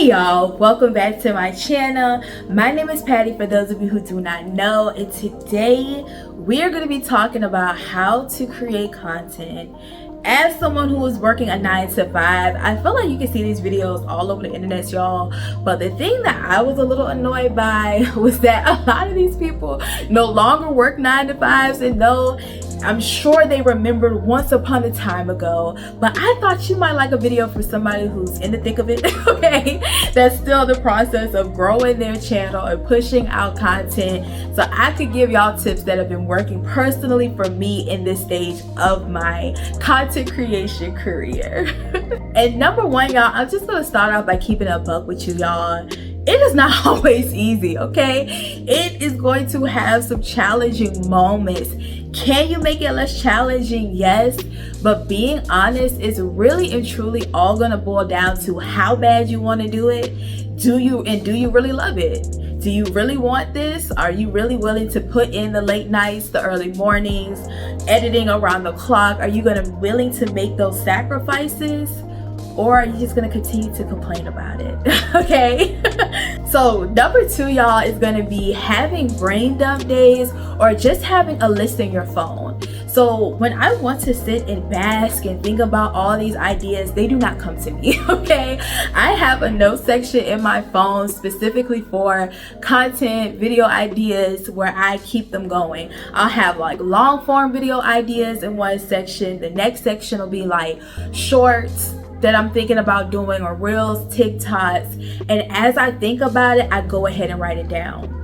Hey y'all, welcome back to my channel. My name is Patty for those of you who do not know, and today we're going to be talking about how to create content. As someone who is working a 9-to-5, I feel like you can see these videos all over the internet, y'all. But the thing that I was a little annoyed by was that a lot of these people no longer work 9-to-5s, and no, I'm sure they remembered once upon a time ago, but I thought you might like a video for somebody who's in the thick of it, okay? That's still in the process of growing their channel and pushing out content, so I could give y'all tips that have been working personally for me in this stage of my content creation career. And number one, y'all, I'm just gonna start out by keeping a buck with you, y'all. It is not always easy, okay? It is going to have some challenging moments. Can you make it less challenging? Yes, but being honest is really and truly all gonna boil down to how bad you want to do it. Do you really love it? Do you really want this? Are you really willing to put in the late nights, the early mornings, editing around the clock? Are you willing to make those sacrifices? Or are you just gonna continue to complain about it? Okay. So number two, y'all, is gonna be having brain dump days or just having a list in your phone. So when I want to sit and bask and think about all these ideas, they do not come to me, okay? I have a note section in my phone specifically for content, video ideas, where I keep them going. I'll have like long form video ideas in one section. The next section will be like shorts that I'm thinking about doing, or reels, TikToks, and as I think about it, I go ahead and write it down.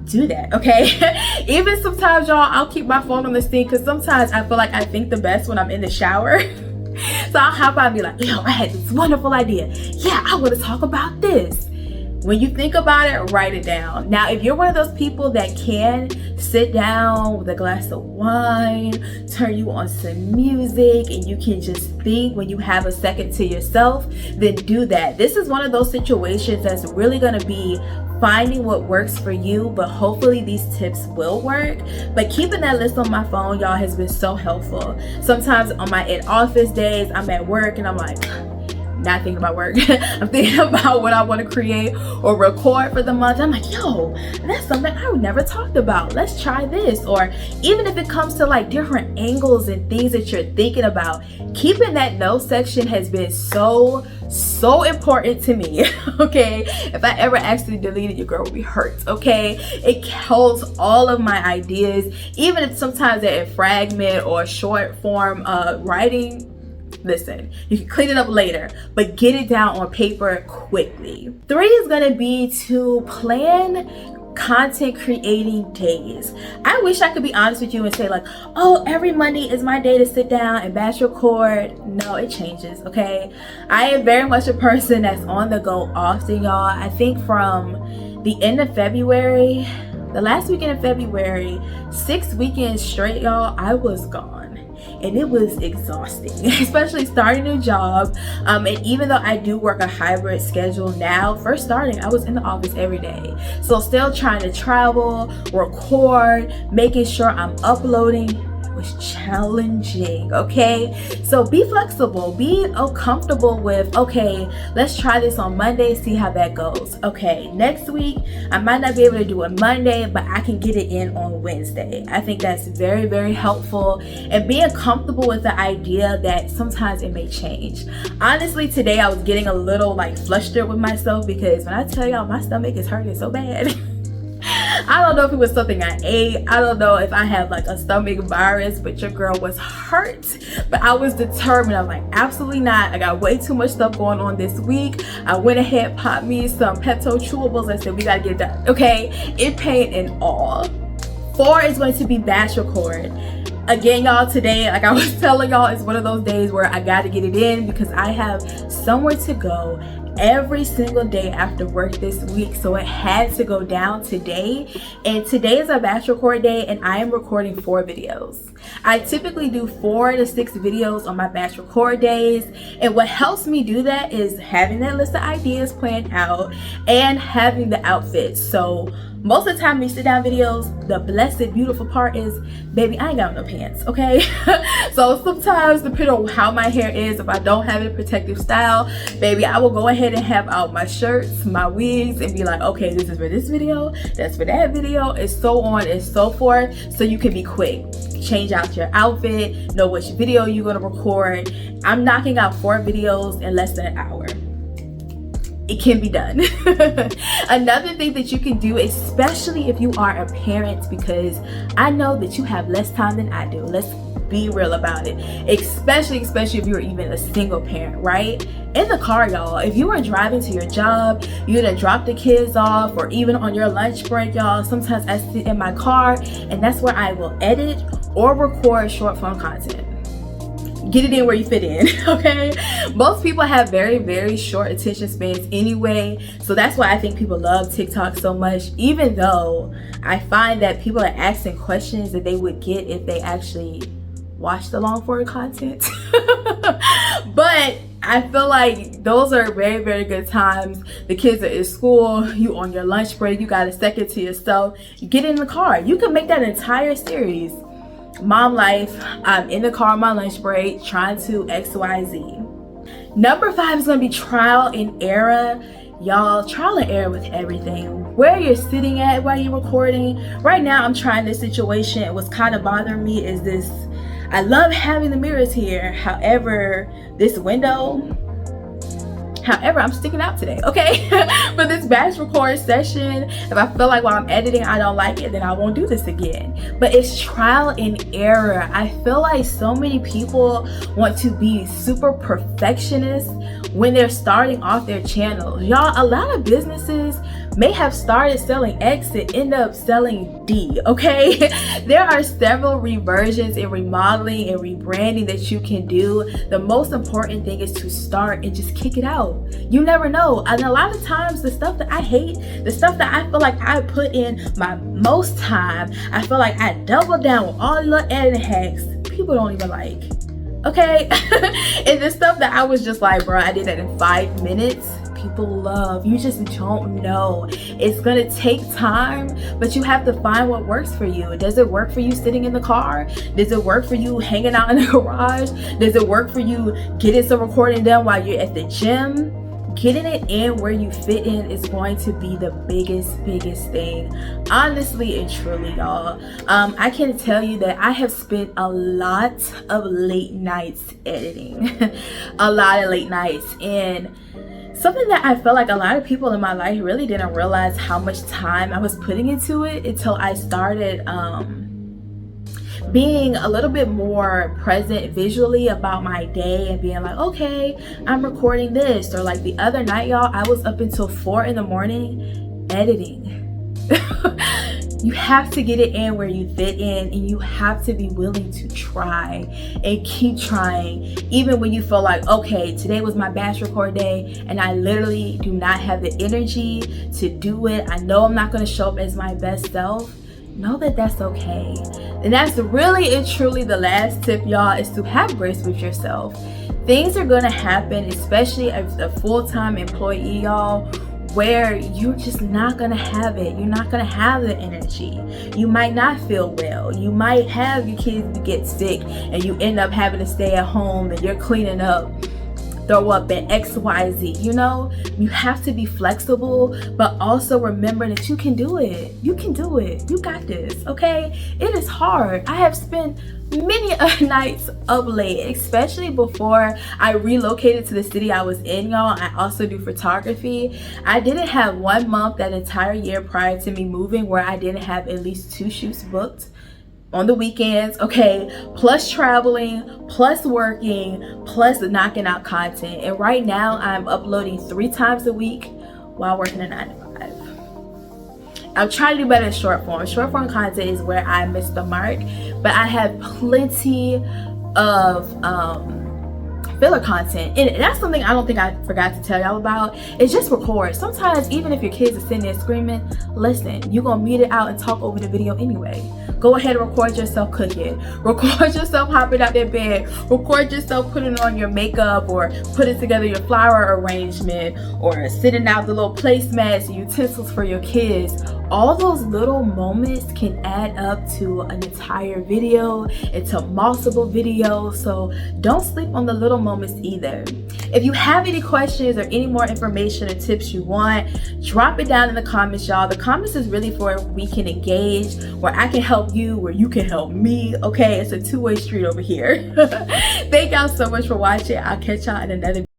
Do that, okay? Even sometimes, y'all, I'll keep my phone on this thing because sometimes I feel like I think the best when I'm in the shower. So I'll hop out and be like, yo, I had this wonderful idea. Yeah, I want to talk about this. When you think about it, write it down. Now, if you're one of those people that can sit down with a glass of wine, turn you on some music, and you can just think when you have a second to yourself, then do that. This is one of those situations that's really going to be finding what works for you, but hopefully these tips will work. But keeping that list on my phone, y'all, has been so helpful. Sometimes on my in-office days, I'm at work and I'm like, not thinking about work. I'm thinking about what I want to create or record for the month. I'm like, yo, that's something I never talked about. Let's try this. Or even if it comes to like different angles and things that you're thinking about, keeping that note section has been so important to me. Okay, if I ever accidentally deleted, your girl would be hurt. Okay, it holds all of my ideas, even if sometimes they're in fragment or short form writing. Listen, you can clean it up later, but get it down on paper quickly. 3 is gonna be to plan content creating days. I wish I could be honest with you and say like, oh, every Monday is my day to sit down and batch record. No, it changes, okay? I am very much a person that's on the go often, y'all. I think from the end of February, the last weekend of February, 6 weekends straight, y'all, I was gone. And it was exhausting, especially starting a job. And even though I do work a hybrid schedule now, first starting, I was in the office every day. So still trying to travel, record, making sure I'm uploading was challenging, okay? So be flexible, be comfortable with, okay, let's try this on Monday, see how that goes. Okay, next week, I might not be able to do it Monday, but I can get it in on Wednesday. I think that's very, very helpful, and being comfortable with the idea that sometimes it may change. Honestly, today I was getting a little like flustered with myself because when I tell y'all my stomach is hurting so bad. I don't know if it was something I ate. I don't know if I have like a stomach virus, but your girl was hurt. But I was determined. I'm like, absolutely not. I got way too much stuff going on this week. I went ahead, popped me some Pepto chewables. I said, we gotta get it done, okay? In pain and all. 4 is going to be batch record. Again, y'all, today, like I was telling y'all, it's one of those days where I gotta get it in because I have somewhere to go every single day after work this week, so it had to go down today. And today is a batch record day, and I am recording 4 videos. I typically do 4 to 6 videos on my batch record days, and what helps me do that is having that list of ideas planned out and having the outfits. So most of the time, these sit down videos, the blessed, beautiful part is, baby, I ain't got no pants, okay? So sometimes, depending on how my hair is, if I don't have a protective style, baby, I will go ahead and have out my shirts, my wigs, and be like, okay, this is for this video, that's for that video, and so on and so forth, so you can be quick. Change out your outfit, know which video you're gonna record. I'm knocking out 4 videos in less than an hour. It can be done. Another thing that you can do, especially if you are a parent, because I know that you have less time than I do. Let's be real about it. Especially if you're even a single parent, right? In the car, y'all, if you are driving to your job, you're gonna drop the kids off, or even on your lunch break, y'all, sometimes I sit in my car and that's where I will edit or record short form content. Get it in where you fit in, okay? Most people have very, very short attention spans anyway, so that's why I think people love TikTok so much, even though I find that people are asking questions that they would get if they actually watch the long form content. But I feel like those are very, very good times. The kids are in school, you on your lunch break, you got a second to yourself, you get in the car, you can make that entire series. Mom life, I'm in the car on my lunch break trying to XYZ. Number 5 is gonna be trial and error. Y'all, trial and error with everything. Where you're sitting at while you're recording. Right now I'm trying this situation, and what's kind of bothering me is this. I love having the mirrors here, however, this window, I'm sticking out today, okay? For this batch record session, if I feel like while I'm editing I don't like it, then I won't do this again. But it's trial and error. I feel like so many people want to be super perfectionists when they're starting off their channels. Y'all, a lot of businesses may have started selling X and end up selling D, okay? There are several reversions and remodeling and rebranding that you can do. The most important thing is to start and just kick it out. You never know. And a lot of times the stuff that I hate, the stuff that I feel like I put in my most time, I feel like I double down with all the little editing hacks, people don't even like. Okay? And the stuff that I was just like, bro, I did that in 5 minutes, people love. You just don't know. It's gonna take time, but you have to find what works for you. Does it work for you sitting in the car? Does it work for you hanging out in the garage? Does it work for you getting some recording done while you're at the gym? Getting it in where you fit in is going to be the biggest thing, honestly and truly, y'all. I can tell you that I have spent a lot of late nights editing. A lot of late nights, and something that I felt like a lot of people in my life really didn't realize how much time I was putting into it until I started being a little bit more present visually about my day and being like, okay, I'm recording this. Or like the other night, y'all, I was up until 4 in the morning editing. You have to get it in where you fit in, and you have to be willing to try and keep trying, even when you feel like, okay, today was my batch record day and I literally do not have the energy to do it. I know I'm not going to show up as my best self. Know that that's okay. And that's really and truly the last tip, y'all, is to have grace with yourself. Things are going to happen, especially as a full-time employee, y'all, where you're just not gonna have it. You're not gonna have the energy. You might not feel well. You might have your kids get sick and you end up having to stay at home and you're cleaning up, throw up at XYZ. You know, you have to be flexible, but also remember that you can do it. You can do it. You got this, okay? It is hard. I have spent many nights up late, especially before I relocated to the city I was in, y'all. I also do photography. I didn't have 1 month that entire year prior to me moving where I didn't have at least 2 shoots booked on the weekends, okay, plus traveling, plus working, plus knocking out content. And right now I'm uploading 3 times a week while working a 9 to 5. I'm trying to do better in short form. Short form content is where I miss the mark, but I have plenty of filler content. And that's something I don't think I forgot to tell y'all about, is just record. Sometimes even if your kids are sitting there screaming, listen, you're gonna mute it out and talk over the video anyway. Go ahead and record yourself cooking, record yourself hopping out their bed, record yourself putting on your makeup or putting together your flower arrangement or sitting out the little placemats and utensils for your kids. All those little moments can add up to an entire video, into multiple videos. So don't sleep on the little moments either. If you have any questions or any more information or tips you want, drop it down in the comments, y'all. The comments is really for we can engage, where I can help you, where you can help me. Okay, it's a two-way street over here. Thank y'all so much for watching. I'll catch y'all in another video.